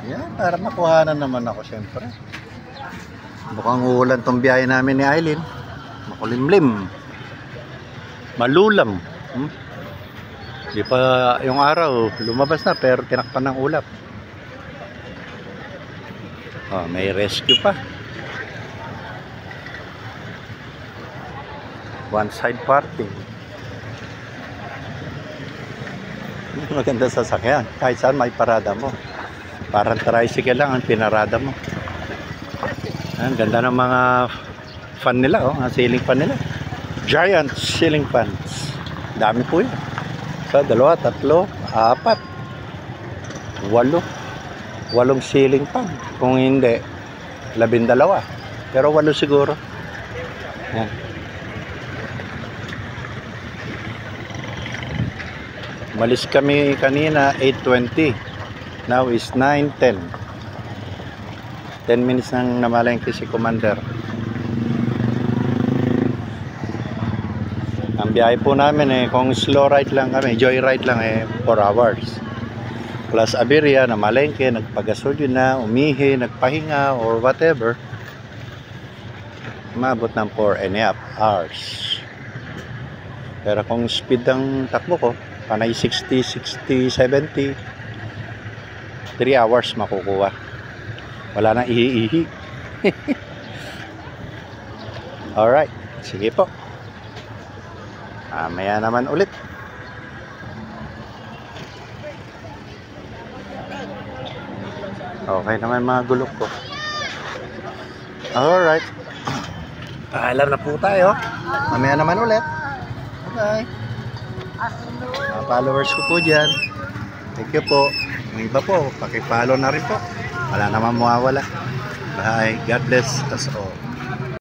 Yan, para makuhanan naman ako siyempre. Mukhang uulan tong biyahe namin ni Aileen. Makulimlim. Malulam. Di pa yung araw, lumabas na pero tinakpan ng ulap. Oh, may rescue pa. One side parking. Maganda sasakyan. Kahit saan may parada mo. Parang tricycle lang ang pinarada mo. Ang ganda ng mga fan nila, oh, ang ceiling fan nila. Giant ceiling fans. Dami po yun. So, 2, 3, 4, 8 ceiling fan. Kung hindi 12. Pero 8 siguro. Yan. Malis kami kanina 8:20. Now is 9:10. 10 minutes nang namalengke si Commander. Ang biyahe po namin kung slow ride lang kami, joyride lang 4 hours. Plus aberya, namalengke, nagpagasolyo na, umihi, nagpahinga or whatever. Umabot ng 4.5 hours. Pero kung speed ang takbo ko, panay 60, 70, 3 hours makukuha. Wala nang ihi-ihi. Alright, sige po. Maya naman ulit. Okay naman mga gulok ko. Alright. Paalam na po tayo. Mamaya naman ulit. Okay. Mga followers ko po dyan. Thank you po. Yung iba po, pakipollow na rin po. Wala naman mawawala. Bye. God bless us all.